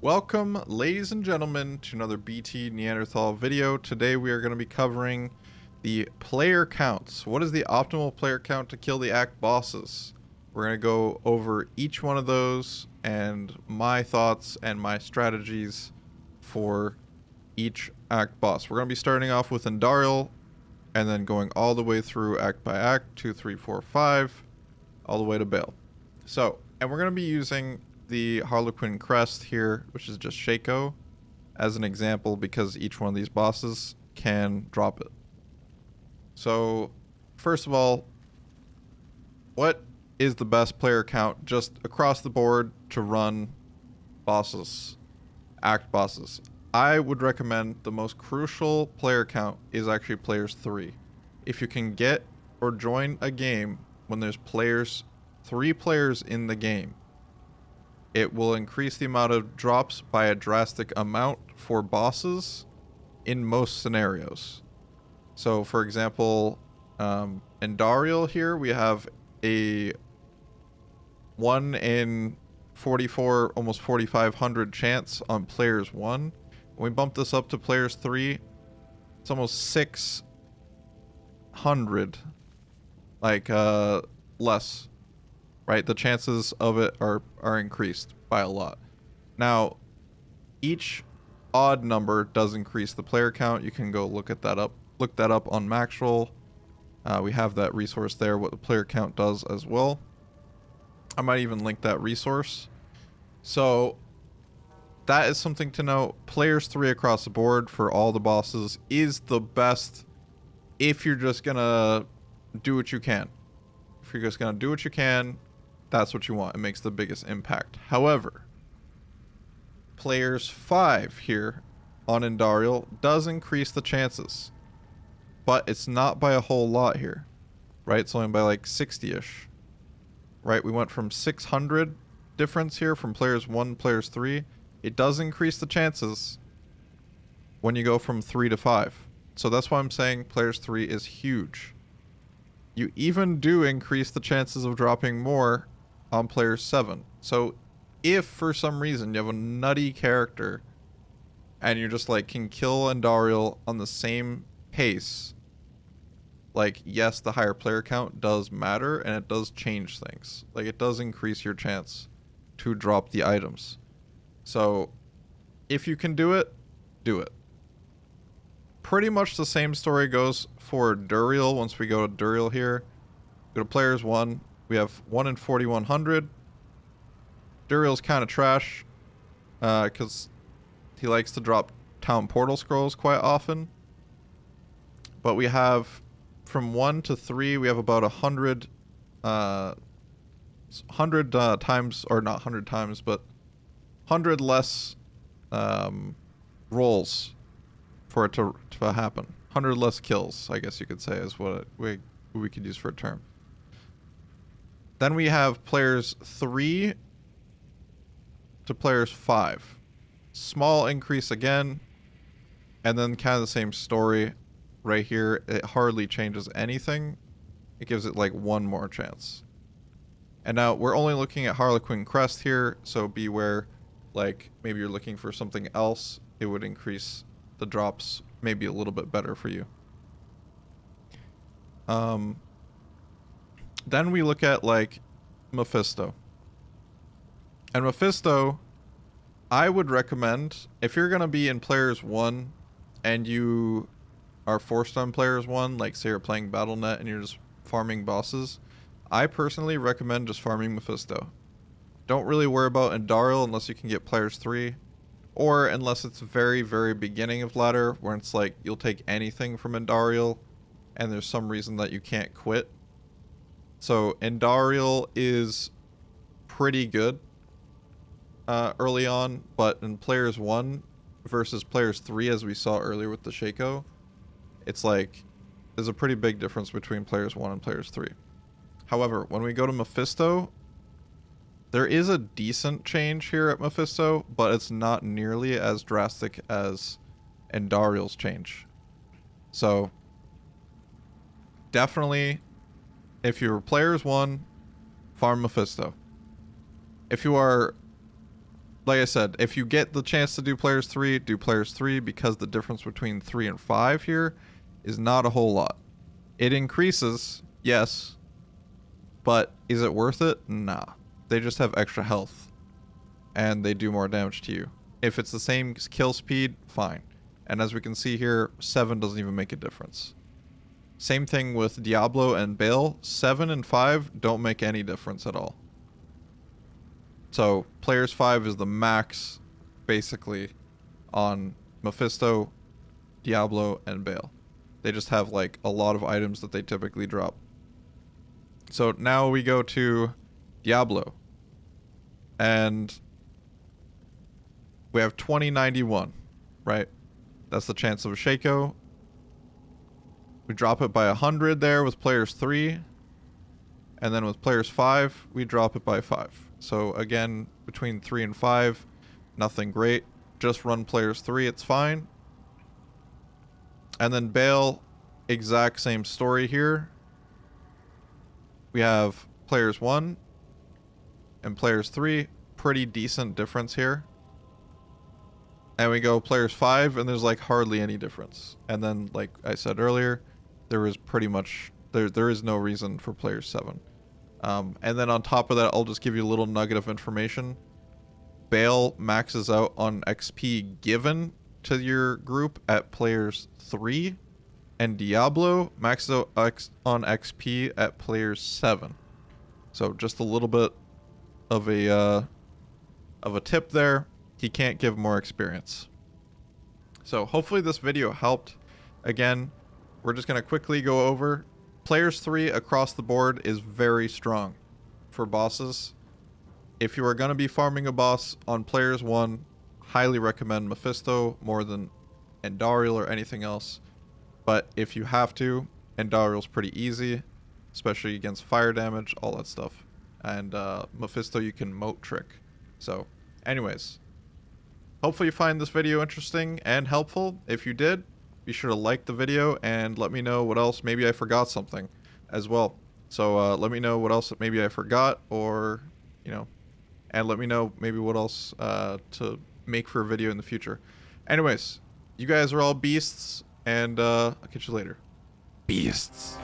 Welcome, ladies and gentlemen, to another BTNeanderthal video. Today we are going to be covering the player counts. What is the optimal player count to kill the act bosses? We're going to go over each one of those and my thoughts and my strategies for each act boss. We're going to be starting off with Duriel and then going all the way through act by act, 2, 3, 4, 5, all the way to Baal. So, and we're going to be using the Harlequin crest here, which is just Shaco, as an example because each one of these bosses can drop it. So first of all, what is the best player count just across the board to run bosses, act bosses? I would recommend the most crucial player count is actually players 3. If you can get or join a game when there's 3 players in the game, it will increase the amount of drops by a drastic amount for bosses in most scenarios. So, for example, in Duriel here, we have a 1 in 44, almost 4,500 chance on players 1. When we bump this up to players 3, it's almost 600, less. Right, the chances of it are increased by a lot. Now, each odd number does increase the player count. You can go look that up on Maxroll. We have that resource there, what the player count does as well. I might even link that resource. So that is something to know. Players 3 across the board for all the bosses is the best if you're just gonna do what you can. If you're just gonna do what you can, that's what you want. It makes the biggest impact. However, players 5 here on Duriel does increase the chances, but it's not by a whole lot here, right? It's only by like 60-ish, right? We went from 600 difference here from players 1 to players 3. It does increase the chances when you go from 3 to 5. So that's why I'm saying players 3 is huge. You even do increase the chances of dropping more on player 7. So if for some reason you have a nutty character and you're just like can kill Duriel on the same pace, like, yes, the higher player count does matter and it does change things. Like, it does increase your chance to drop the items. So if you can do it, do it. Pretty much the same story goes for Duriel. Once we go to Duriel here, go to players 1. We have 1 in 4,100. Duriel's kind of trash because he likes to drop town portal scrolls quite often. But we have from 1 to 3, we have about 100 times, or not 100 times, but 100 less rolls for it to happen. 100 less kills, I guess you could say, is what we could use for a term. Then we have players 3 to players 5. Small increase again. And then kind of the same story right here. It hardly changes anything. It gives it like 1 more chance. And now we're only looking at Harlequin crest here. So beware, like maybe you're looking for something else. It would increase the drops maybe a little bit better for you. Then we look at like Mephisto. And Mephisto, I would recommend, if you're going to be in players 1 and you are forced on players 1, like say you're playing Battle.net and you're just farming bosses, I personally recommend just farming Mephisto. Don't really worry about Duriel unless you can get players 3, or unless it's very, very beginning of ladder where it's like you'll take anything from Duriel and there's some reason that you can't quit. So Duriel is pretty good early on, but in players 1 versus players 3, as we saw earlier with the Shaco, it's like there's a pretty big difference between players 1 and players 3. However, when we go to Mephisto, there is a decent change here at Mephisto, but it's not nearly as drastic as Duriel's change. So definitely, if you're players 1, farm Mephisto. If you are like I said, if you get the chance to do players 3, do players 3, because the difference between 3 and 5 here is not a whole lot. It increases, yes, but is it worth it? Nah. They just have extra health, and they do more damage to you. If it's the same kill speed, fine. And as we can see here, 7 doesn't even make a difference. Same thing with Diablo and Bale. 7 and 5 don't make any difference at all. So players 5 is the max, basically, on Mephisto, Diablo, and Bale. They just have like a lot of items that they typically drop. So now we go to Diablo. And we have 2091, right? That's the chance of a Shaco. We drop it by 100 there with players 3. And then with players 5, we drop it by 5. So again, between 3 and 5, nothing great. Just run players 3, it's fine. And then Bale, exact same story here. We have players 1 and players 3, pretty decent difference here. And we go players 5, and there's like hardly any difference. And then, like I said earlier, there is pretty much, there is no reason for players 7. And then on top of that, I'll just give you a little nugget of information. Bale maxes out on XP given to your group at players 3, and Diablo maxes out on XP at players 7. So just a little bit of a tip there. He can't give more experience. So hopefully this video helped. Again, we're just gonna quickly go over. Players 3 across the board is very strong for bosses. If you are going to be farming a boss on players 1, highly recommend Mephisto more than Duriel or anything else. But if you have to, Duriel's pretty easy, especially against fire damage, all that stuff. And Mephisto you can moat trick. So anyways, hopefully you find this video interesting and helpful. If you did, be sure to like the video and let me know what else. Maybe I forgot something as well. So let me know what else maybe I forgot, or, you know, and let me know maybe what else to make for a video in the future. Anyways, you guys are all beasts, and I'll catch you later. Beasts.